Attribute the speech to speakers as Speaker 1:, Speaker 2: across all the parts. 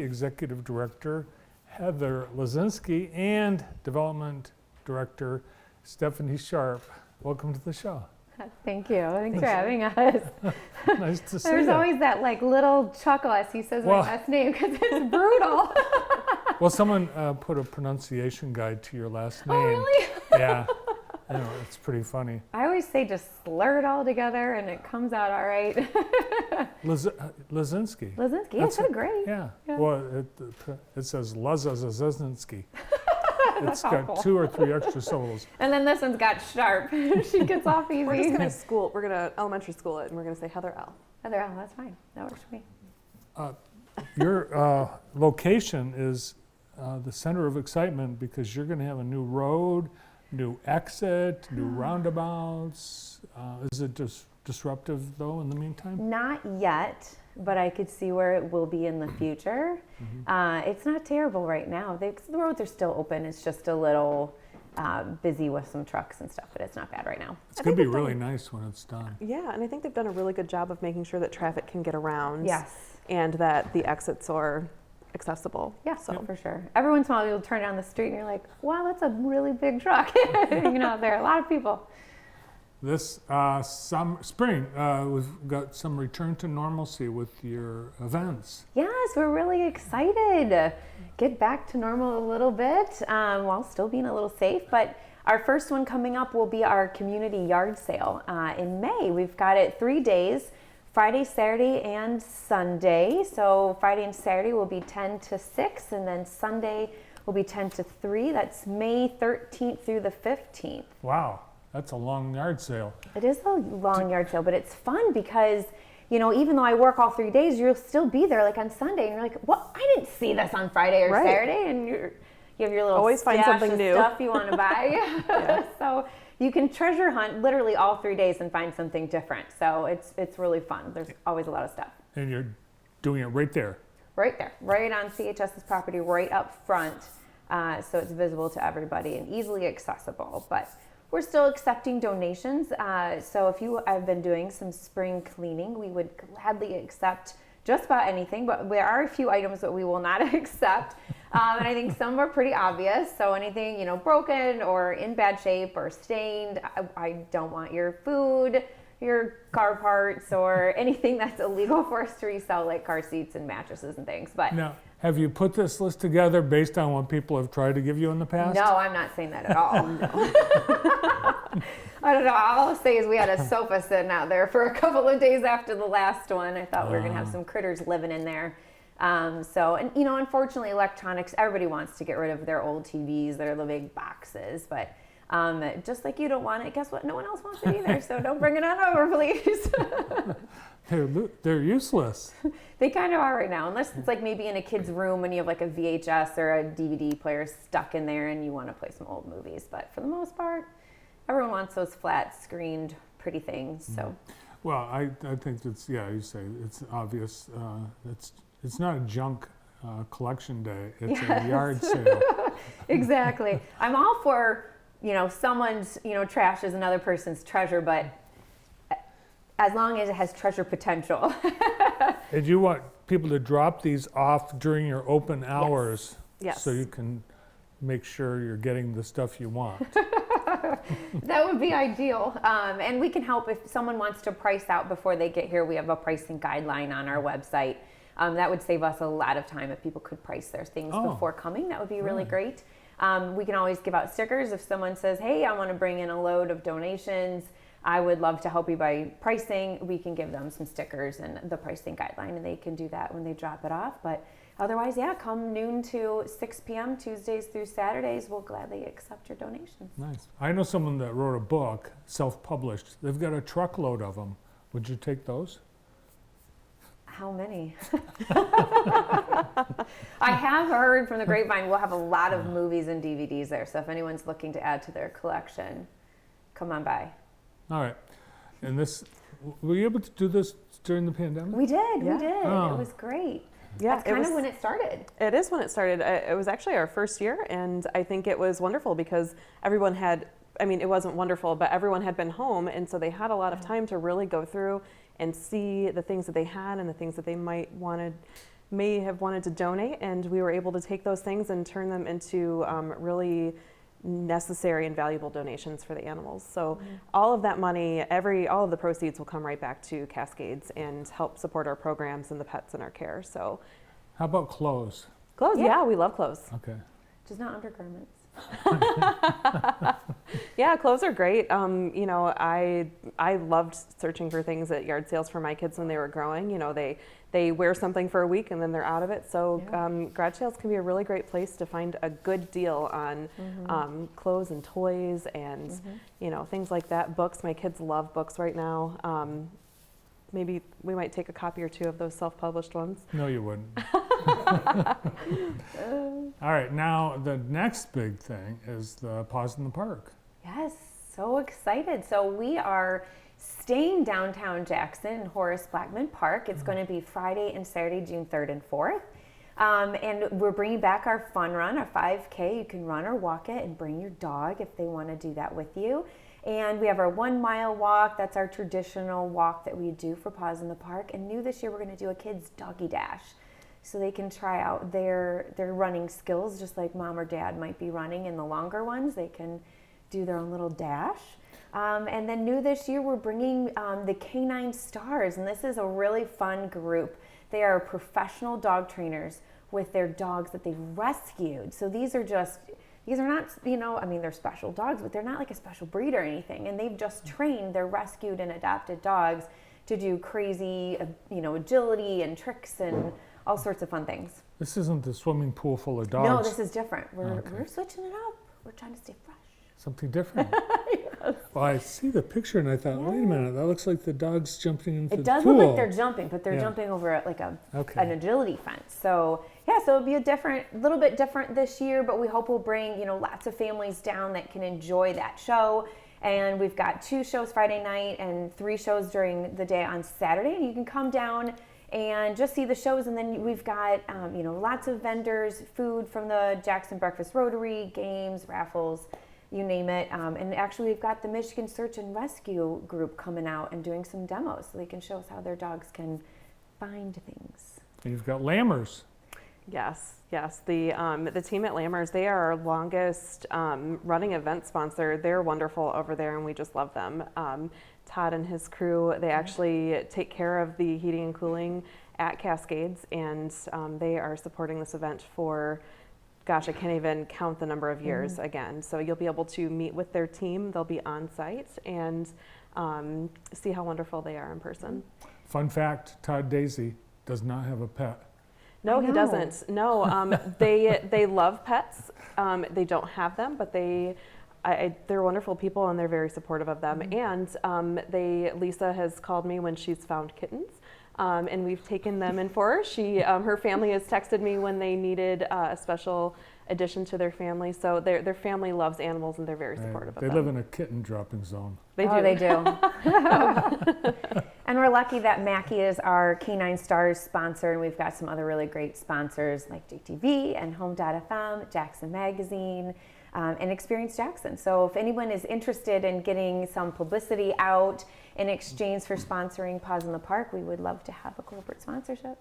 Speaker 1: Executive Director Heather Lazinski and Development Director Stephanie Sharp. Welcome to the show.
Speaker 2: Thank you. Thanks for having us.
Speaker 1: Nice to see you.
Speaker 2: There's always that like little chuckle as he says my last name because it's brutal.
Speaker 1: Well, someone put a pronunciation guide to your last name.
Speaker 2: Oh, really?
Speaker 1: Yeah. I know, it's pretty funny.
Speaker 2: I always say just slur it all together and it comes out all right.
Speaker 1: Lazinski.
Speaker 2: Lazinski, yeah, kind of great.
Speaker 1: Yeah. Well, it says Lazinski. It's got
Speaker 2: cool.
Speaker 1: 2 or 3 extra syllables.
Speaker 2: And then this one's got Sharp. She gets off easy.
Speaker 3: We're just going to elementary school it, and we're going to say Heather L.
Speaker 2: Heather L, that's fine. That works for me.
Speaker 1: Your location is the center of excitement because you're going to have a new road, new exit, new roundabouts. Is it just disruptive though in the meantime?
Speaker 2: Not yet, but I could see where it will be in the future. It's not terrible right now. The roads are still open. It's just a little busy with some trucks and stuff, but it's not bad right now.
Speaker 1: It's going to be really nice when it's done.
Speaker 3: Yeah, and I think they've done a really good job of making sure that traffic can get around.
Speaker 2: Yes.
Speaker 3: And that the exits are accessible.
Speaker 2: Yeah, so for sure. Every once in a while you'll turn down the street and you're like, wow, that's a really big truck. There are a lot of people.
Speaker 1: This spring, we've got some return to normalcy with your events.
Speaker 2: Yes, we're really excited to get back to normal a little bit while still being a little safe. But our first one coming up will be our community yard sale in May. We've got it 3 days, Friday, Saturday, and Sunday. So Friday and Saturday will be 10 to 6, and then Sunday will be 10 to 3. That's May 13th through the 15th.
Speaker 1: Wow. That's a long yard sale.
Speaker 2: It is a long yard sale, but it's fun because, even though I work all 3 days, you'll still be there like on Sunday, and you're like, "What? I didn't see this on Friday or Saturday," and you have your little
Speaker 3: always find
Speaker 2: stash
Speaker 3: something
Speaker 2: of
Speaker 3: new
Speaker 2: stuff you want to buy. So you can treasure hunt literally all 3 days and find something different. So it's really fun. There's always a lot of stuff.
Speaker 1: And you're doing it right there.
Speaker 2: Right there, right on CHS's property, right up front, so it's visible to everybody and easily accessible. But we're still accepting donations, so if you have been doing some spring cleaning, we would gladly accept just about anything, but there are a few items that we will not accept, and I think some are pretty obvious, so anything, broken or in bad shape or stained, I don't want your food, your car parts, or anything that's illegal for us to resell, like car seats and mattresses and things. But
Speaker 1: now, have you put this list together based on what people have tried to give you in the past?
Speaker 2: No, I'm not saying that at all. I don't know. All I'll say is we had a sofa sitting out there for a couple of days after the last one. I thought we were going to have some critters living in there. Unfortunately, electronics, everybody wants to get rid of their old TVs, their the big boxes, but just like you don't want it, guess what? No one else wants it either, so don't bring it on over, please.
Speaker 1: They're useless.
Speaker 2: They kind of are right now, unless it's like maybe in a kid's room when you have like a VHS or a DVD player stuck in there and you want to play some old movies. But for the most part, everyone wants those flat screened pretty things. So,
Speaker 1: well, I think that's, you say it's obvious. It's not a junk collection day. It's a yard sale.
Speaker 2: Exactly. I'm all for someone's trash is another person's treasure, but as long as it has treasure potential.
Speaker 1: And you want people to drop these off during your open hours,
Speaker 3: Yes.
Speaker 1: so you can make sure you're getting the stuff you want.
Speaker 2: That would be ideal. And we can help if someone wants to price out before they get here. We have a pricing guideline on our website. That would save us a lot of time if people could price their things before coming. That would be really great. We can always give out stickers if someone says, hey, I want to bring in a load of donations. I would love to help you by pricing. We can give them some stickers and the pricing guideline, and they can do that when they drop it off. But otherwise, come noon to 6 p.m. Tuesdays through Saturdays. We'll gladly accept your donations.
Speaker 1: Nice. I know someone that wrote a book, self-published. They've got a truckload of them. Would you take those?
Speaker 2: How many? I have heard from the grapevine we'll have a lot of movies and DVDs there. So if anyone's looking to add to their collection, come on by.
Speaker 1: All right. And were you able to do this during the pandemic?
Speaker 2: We did.
Speaker 3: Yeah.
Speaker 2: We did.
Speaker 1: Oh.
Speaker 2: It was great.
Speaker 3: Yeah,
Speaker 2: That's kind of when it started.
Speaker 3: It is when it started. It was actually our first year, and I think it was wonderful because everyone had, it wasn't wonderful, but everyone had been home, and so they had a lot of time to really go through and see the things that they had and the things that they might want to may have wanted to donate, and we were able to take those things and turn them into really necessary and valuable donations for the animals. So all of that money, all of the proceeds will come right back to Cascades and help support our programs and the pets in our care. So
Speaker 1: How about clothes?
Speaker 3: clothes, yeah, we love clothes.
Speaker 1: Okay.
Speaker 2: Just not undergarments.
Speaker 3: Yeah, clothes are great. You know, I loved searching for things at yard sales for my kids when they were growing. You know, they wear something for a week and then they're out of it. So garage sales can be a really great place to find a good deal on clothes and toys and you know, things like that. Books, my kids love books right now. Maybe we might take a copy or two of those self-published ones.
Speaker 1: No, you wouldn't. All right, now the next big thing is the Paws in the Park.
Speaker 2: Yes, so excited. So we are staying downtown Jackson in Horace Blackman Park. It's going to be Friday and Saturday, June 3rd and 4th. And we're bringing back our fun run, our 5K. You can run or walk it and bring your dog if they want to do that with you. And we have our 1 mile walk. That's our traditional walk that we do for Paws in the Park. And new this year, we're going to do a kids doggy dash. So they can try out their running skills, just like mom or dad might be running in the longer ones. They can do their own little dash. And then new this year, we're bringing the Canine Stars. And this is a really fun group. They are professional dog trainers with their dogs that they've rescued. So these are not, you know, I mean, they're special dogs, but they're not like a special breed or anything. And they've just trained their rescued and adopted dogs to do crazy, you know, agility and tricks and all sorts of fun things.
Speaker 1: This isn't the swimming pool full of dogs.
Speaker 2: No, this is different. We're switching it up. We're trying to stay fresh.
Speaker 1: Something different. Yes. Well, I see the picture and I thought, wait a minute, that looks like the dog's jumping into the pool.
Speaker 2: It does look like they're jumping, but they're jumping over like an agility fence. So yeah, so it'll be a little bit different this year, but we hope we'll bring, you know, lots of families down that can enjoy that show. And we've got 2 shows Friday night and 3 shows during the day on Saturday. And you can come down and just see the shows. And then we've got, you know, lots of vendors, food from the Jackson Breakfast Rotary, games, raffles, you name it. And actually we've got the Michigan Search and Rescue group coming out and doing some demos so they can show us how their dogs can find things.
Speaker 1: And you've got Lammers.
Speaker 3: Yes. The team at Lammers, they are our longest running event sponsor. They're wonderful over there, and we just love them. Todd and his crew, they actually take care of the heating and cooling at Cascades, and they are supporting this event for, gosh, I can't even count the number of years again. So you'll be able to meet with their team. They'll be on site and see how wonderful they are in person.
Speaker 1: Fun fact, Todd Daisy does not have a pet.
Speaker 3: No, he doesn't. No, they love pets. They don't have them, but they're wonderful people and they're very supportive of them. And Lisa has called me when she's found kittens, and we've taken them in for her. Her family has texted me when they needed a special addition to their family. So their family loves animals and they're very supportive of them.
Speaker 1: They live in a kitten dropping zone.
Speaker 3: They do.
Speaker 2: Oh, they do. And we're lucky that Mackie is our Canine Stars sponsor, and we've got some other really great sponsors like JTV and Home.fm, Jackson Magazine, and Experience Jackson. So if anyone is interested in getting some publicity out in exchange for sponsoring Paws in the Park, we would love to have a corporate sponsorship.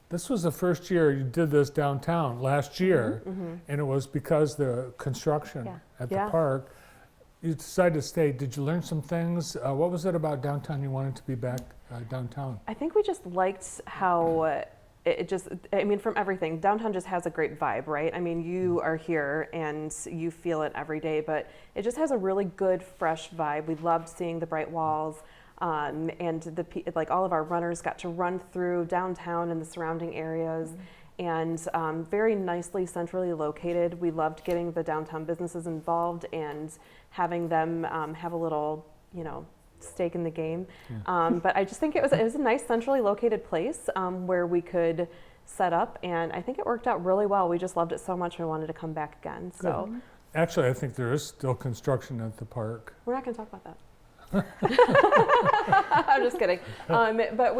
Speaker 1: This was the first year you did this downtown last year, and it was because the construction at the park. You decided to stay. Did you learn some things? What was it about downtown you wanted to be back downtown?
Speaker 3: I think we just liked how I mean, from everything, downtown just has a great vibe, right? I mean, you are here and you feel it every day, but it just has a really good, fresh vibe. We loved seeing the bright walls. And like all of our runners got to run through downtown and the surrounding areas, and very nicely centrally located. We loved getting the downtown businesses involved and having them have a little, you know, stake in the game. But I just think it was a nice centrally located place where we could set up, and I think it worked out really well. We just loved it so much we wanted to come back again. So
Speaker 1: actually, I think there is still construction at the park.
Speaker 3: We're not going to talk about that. I'm just kidding. But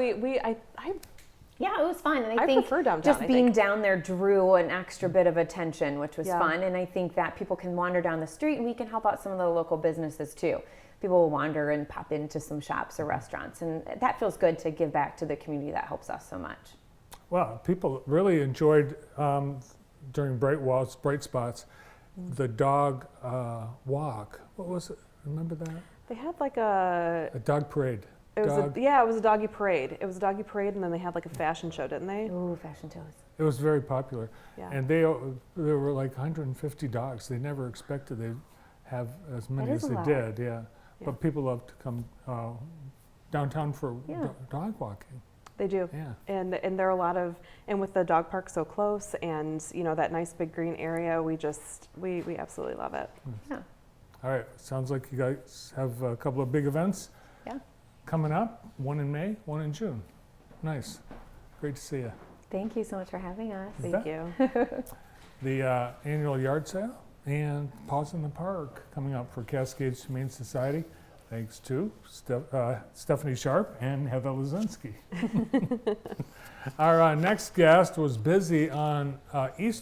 Speaker 2: yeah, it was fun, and I
Speaker 3: think prefer downtown,
Speaker 2: just being down there drew an extra bit of attention, which was fun. And I think that people can wander down the street, and we can help out some of the local businesses too. People will wander and pop into some shops or restaurants, and that feels good to give back to the community that helps us so much.
Speaker 1: Well, people really enjoyed during bright spots, the dog walk. What was it? Remember that?
Speaker 3: They had like a
Speaker 1: Dog parade.
Speaker 3: it was
Speaker 1: Dog.
Speaker 3: it was a doggy parade. It was a doggy parade, and then they had like a fashion show, didn't they?
Speaker 2: Ooh, fashion shows.
Speaker 1: It was very popular.
Speaker 3: Yeah.
Speaker 1: And there were like 150 dogs. They never expected they'd have as many
Speaker 2: is
Speaker 1: as
Speaker 2: a
Speaker 1: they
Speaker 2: lot.
Speaker 1: did, yeah.
Speaker 3: Yeah.
Speaker 1: But people love to come downtown for
Speaker 2: Yeah.
Speaker 1: dog walking,
Speaker 3: They do.
Speaker 1: yeah.
Speaker 3: And there are a lot of, and with the dog park so close, and that nice big green area, we absolutely love it.
Speaker 2: Yeah.
Speaker 1: All right, sounds like you guys have a couple of big events
Speaker 2: Yeah.
Speaker 1: coming up, one in May, one in June. Nice, great to see you.
Speaker 2: Thank you so much for having us.
Speaker 1: You
Speaker 3: Thank
Speaker 1: bet.
Speaker 3: you.
Speaker 1: The annual yard sale and Paws in the Park coming up for Cascades Humane Society, thanks to Stephanie Sharp and Heather Lazinski. Our next guest was busy on East